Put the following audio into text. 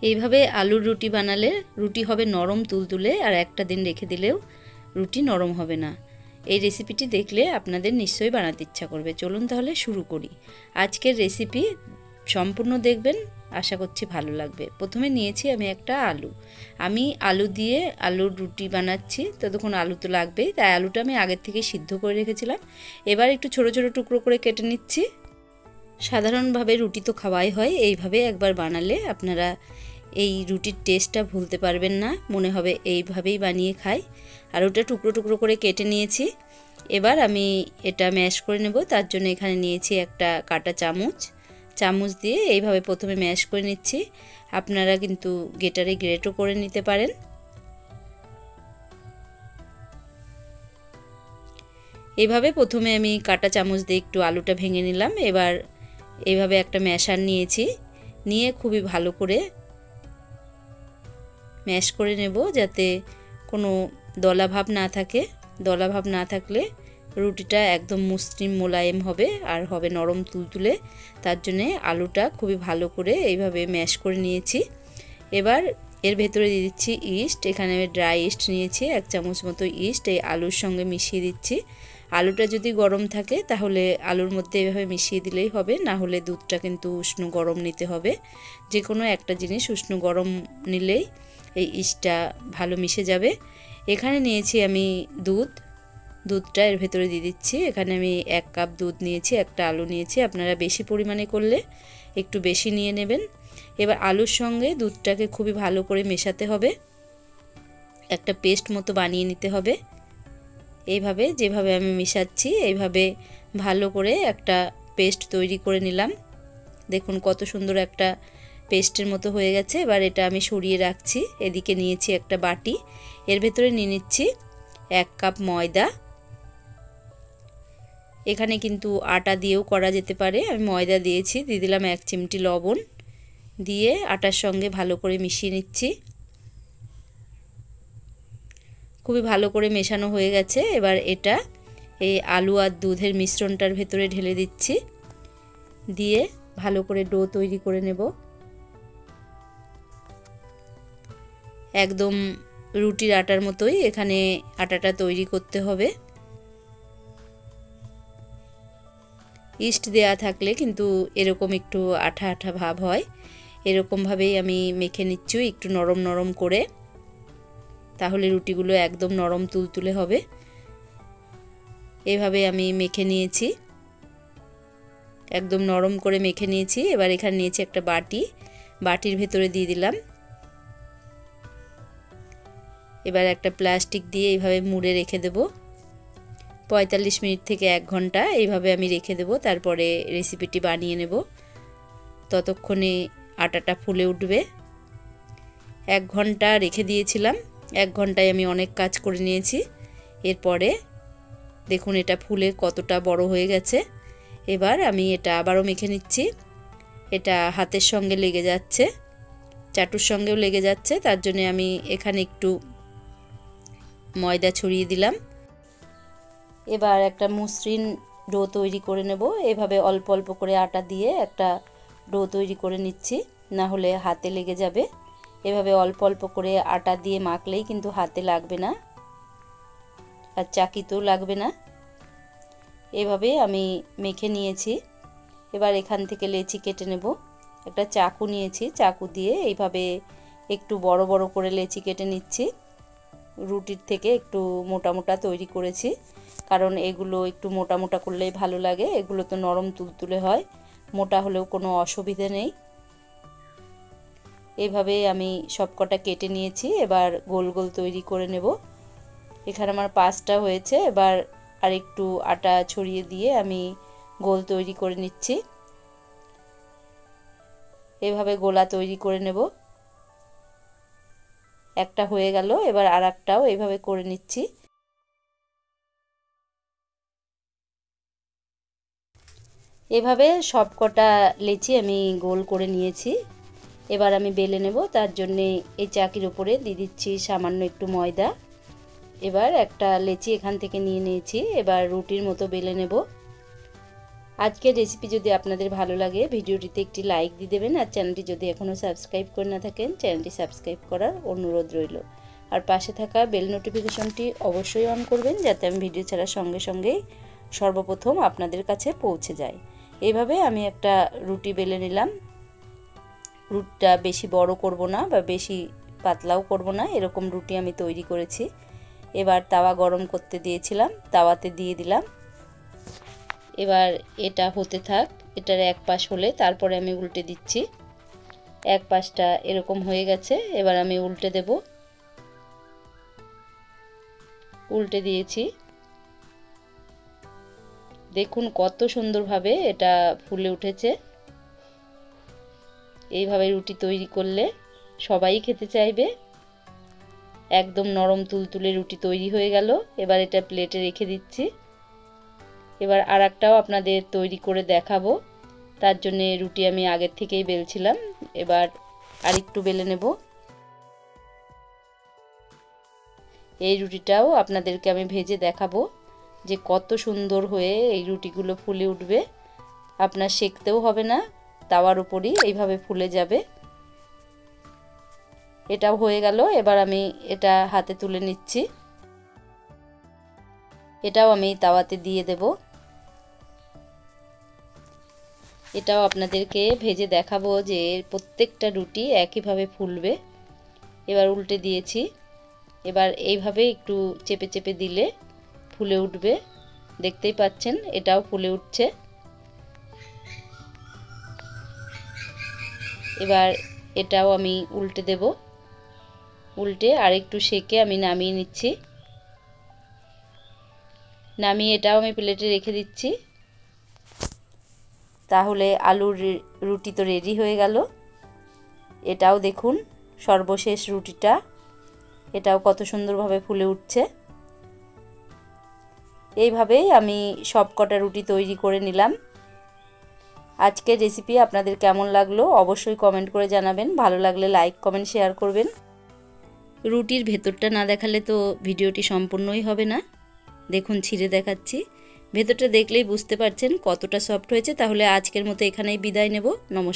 এইভাবে আলুর রুটি বানালে রুটি হবে নরম তুলতুলে, আর একটা দিন রেখে দিলেও রুটি নরম হবে না। এই রেসিপিটি দেখলে আপনাদের নিশ্চয়ই বানাতে ইচ্ছা করবে। চলুন তাহলে শুরু করি। আজকের রেসিপি সম্পূর্ণ দেখবেন, আশা করছি ভালো লাগবে। প্রথমে নিয়েছি আমি একটা আলু। আমি আলু দিয়ে আলুর রুটি বানাচ্ছি, ততক্ষণ আলু তো লাগবেই, তাই আলুটা আমি আগের থেকে সিদ্ধ করে রেখেছিলাম। এবার একটু ছোট ছোট টুকরো করে কেটে নিচ্ছি। সাধারণভাবে রুটি তো খাওয়াই হয়, এইভাবে একবার বানালে আপনারা এই রুটির টেস্টটা ভুলতে পারবেন না, মনে হবে এইভাবেই বানিয়ে খাই। আর ওটা টুকরো টুকরো করে কেটে নিয়েছি। এবার আমি এটা ম্যাশ করে নেব। তার জন্য এখানে নিয়েছি একটা কাঁটা চামচ দিয়ে এইভাবে প্রথমে ম্যাশ করে নিচ্ছি। আপনারা কিন্তু গ্রেটারে গ্রেটও করে নিতে পারেন। এইভাবে প্রথমে আমি কাঁটা চামচ দিয়ে একটু আলুটা ভেঙে নিলাম। এবার এইভাবে একটা ম্যাশার নিয়েছি, নিয়ে খুবই ভালো করে ম্যাশ করে নেব, যাতে কোনো দলাভাব না থাকে। দলাভাব না থাকলে রুটিটা একদম মসৃণ মোলায়েম হবে আর হবে নরম তুলতুলে। তার জন্যে আলুটা খুবই ভালো করে এইভাবে ম্যাশ করে নিয়েছি। এবার এর ভেতরে দিয়ে দিচ্ছি ইস্ট। এখানে আমি ড্রাই ইস্ট নিয়েছি, 1 চামচ মতো ইস্ট এই আলুর সঙ্গে মিশিয়ে দিচ্ছি। আলুটা যদি গরম থাকে তাহলে আলুর মধ্যে এভাবে মিশিয়ে দিলেই হবে, না হলে দুধটা কিন্তু উষ্ণ গরম নিতে হবে। যে কোনো একটা জিনিস উষ্ণ গরম নিলেই এই ইস্টটা ভালো মিশে যাবে। এখানে নিয়েছি আমি দুধটা এর ভেতরে দিয়ে দিচ্ছি। এখানে আমি 1 কাপ দুধ নিয়েছি, একটা আলু নিয়েছি। আপনারা বেশি পরিমাণে করলে একটু বেশি নিয়ে নেবেন। এবার আলুর সঙ্গে দুধটাকে খুবই ভালো করে মেশাতে হবে, একটা পেস্ট মতো বানিয়ে নিতে হবে। এইভাবে যেভাবে আমি মেশাচ্ছি এইভাবে ভালো করে একটা পেস্ট তৈরি করে নিলাম। দেখুন কত সুন্দর একটা পেস্টের মতো হয়ে গেছে। এবার এটা আমি সরিয়ে রাখছি। এদিকে নিয়েছি একটা বাটি, এর ভেতরে নিয়ে নিচ্ছি 1 কাপ ময়দা। এখানে কিন্তু আটা দিয়েও করা যেতে পারে, আমি ময়দা দিয়েছি। দিয়ে দিলাম 1 চিমটি লবণ, দিয়ে আটার সঙ্গে ভালো করে মিশিয়ে নিচ্ছি। খুবই ভালো করে মেশানো হয়ে গেছে। এবার এটা এই আলু আর দুধের মিশ্রণটার ভেতরে ঢেলে দিচ্ছি, দিয়ে ভালো করে ডো তৈরি করে নেব। একদম রুটির আটার মতোই এখানে আটাটা তৈরি করতে হবে। ইস্ট দেয়া থাকলে কিন্তু এরকম একটু আঠা আঠা ভাব হয়। এরকমভাবেই আমি মেখে নিচ্ছি একটু নরম নরম করে, তাহলে রুটিগুলো একদম নরম তুলতুলে হবে। এভাবে আমি মেখে নিয়েছি, একদম নরম করে মেখে নিয়েছি। এবার এখানে নিয়েছি একটা বাটির ভেতরে দিয়ে দিলাম। এবার একটা প্লাস্টিক দিয়ে এইভাবে মুড়ে রেখে দেব 45 মিনিট থেকে 1 ঘন্টা। এইভাবে আমি রেখে দেব, তারপরে রেসিপিটি বানিয়ে নেব। ততক্ষণে আটাটা ফুলে উঠবে। 1 ঘন্টা রেখে দিয়েছিলাম। 1 ঘন্টায় আমি অনেক কাজ করে নিয়েছি। এরপরে দেখুন এটা ফুলে কতটা বড় হয়ে গেছে। এবার আমি এটা আবারও মেখে নিচ্ছি। এটা হাতের সঙ্গে লেগে যাচ্ছে, চাটুর সঙ্গেও লেগে যাচ্ছে, তার জন্য আমি এখানে একটু ময়দা ছড়িয়ে দিলাম। এবার একটা মসৃণ ডো তৈরি করে নেব। এভাবে অল্প অল্প করে আটা দিয়ে একটা ডো তৈরি করে নিচ্ছি, না হলে হাতে লেগে যাবে। এভাবে অল্প অল্প করে আটা দিয়ে মাখলেই কিন্তু হাতে লাগবে না আর চাকিতেও লাগবে না। এভাবে আমি মেখে নিয়েছি। এবার এখান থেকে লেচি কেটে নেব। একটা চাকু নিয়েছি, চাকু দিয়ে এইভাবে একটু বড় বড় করে লেচি কেটে নিচ্ছি। রুটির থেকে একটু মোটা মোটা তৈরি করেছি, কারণ এগুলো একটু মোটা মোটা করলেই ভালো লাগে। এগুলো তো নরম তুলতুলে হয়, মোটা হলেও কোনো অসুবিধে নেই। এইভাবে আমি সবকটা কেটে নিয়েছি। এবার গোল গোল তৈরি করে নেব। এখানে আমার 5টা হয়েছে। এবার আর একটু আটা ছড়িয়ে দিয়ে আমি গোল তৈরি করে নিচ্ছি। এভাবে গোলা তৈরি করে নেব। একটা হয়ে গেল, এবার আর একটাও এইভাবে করে নিচ্ছি। এভাবে সবকটা লেচি আমি গোল করে নিয়েছি। এবার আমি বেলে নেব। তার জন্যে এই চাকির উপরে দিয়ে দিচ্ছি সামান্য একটু ময়দা। এবার একটা লেচি এখান থেকে নিয়ে নিয়েছি। এবার রুটির মতো বেলে নেব। আজকের রেসিপি যদি আপনাদের ভালো লাগে ভিডিওটিতে একটি লাইক দিয়ে দেবেন, আর চ্যানেলটি যদি এখনও সাবস্ক্রাইব করে না থাকেন চ্যানেলটি সাবস্ক্রাইব করার অনুরোধ রইল। আর পাশে থাকা বেল নোটিফিকেশনটি অবশ্যই অন করবেন, যাতে আমি ভিডিও ছাড়ার সঙ্গে সঙ্গেই সর্বপ্রথম আপনাদের কাছে পৌঁছে যায়। এইভাবে আমি একটা রুটি বেলে নিলাম। রুটিটা বেশি বড় করব না বা বেশি পাতলাও করব না, এরকম রুটি আমি তৈরি করেছি। এবার তাওয়া গরম করতে দিয়েছিলাম, তাওয়াতে দিয়ে দিলাম। এবার এটা হতে থাক, এটার এক পাশ হলে তারপরে আমি উল্টে দিচ্ছি। এক পাশটা এরকম হয়ে গেছে, এবার আমি উল্টে দেব। উল্টে দিয়েছি, দেখুন কত সুন্দরভাবে এটা ফুলে উঠেছে। এইভাবে রুটি তৈরি করলে সবাই খেতে চাইবে। একদম নরম তুলতুলে রুটি তৈরি হয়ে গেল। এবার এটা প্লেটে রেখে দিচ্ছি। এবার আরেকটাও আপনাদের তৈরি করে দেখাবো। তার জন্য রুটি আমি আগের থেকেই বেলছিলাম, এবার আরেকটু বেলে নেব। এই রুটিটাও আপনাদেরকে আমি ভেজে দেখাবো যে কত সুন্দর হয়ে এই রুটিগুলো ফুলে উঠবে। আপনার সেঁকতেও হবে না, তাওয়ার উপরই এইভাবে ফুলে যাবে। এটাও হয়ে গেল। এবার আমি এটা হাতে তুলে নিচ্ছি। এটাও আমি তাওয়াতে দিয়ে দেব। এটাও আপনাদেরকে ভেজে দেখাবো যে প্রত্যেকটা রুটি একইভাবে ফুলবে। এবার উল্টে দিয়েছি। এবার এইভাবে একটু চেপে চেপে দিলে ফুলে উঠবে। দেখতেই পাচ্ছেন এটাও ফুলে উঠছে। এবার এটাও আমি উল্টে দেব। উল্টে আরেকটু সেঁকে আমি নামিয়ে নিচ্ছি। নামিয়ে এটাও আমি প্লেটে রেখে দিচ্ছি। তাহলে আলুর রুটি তো রেডি হয়ে গেল। এটাও দেখুন সর্বশেষ রুটিটা, এটাও কত সুন্দরভাবে ফুলে উঠছে। এইভাবেই আমি সব কটা রুটি তৈরি করে নিলাম। আজকের রেসিপি আপনাদের কেমন লাগলো অবশ্যই কমেন্ট করে জানাবেন। ভালো লাগলে লাইক কমেন্ট শেয়ার করবেন। রুটির ভেতরটা না দেখালে তো ভিডিওটি সম্পূর্ণই হবে না। দেখুন ছিঁড়ে দেখাচ্ছি, ভেতরটা দেখলেই বুঝতে পারছেন কতটা সফট হয়েছে। তাহলে আজকের মতো এখানেই বিদায় নেব। নমস্কার।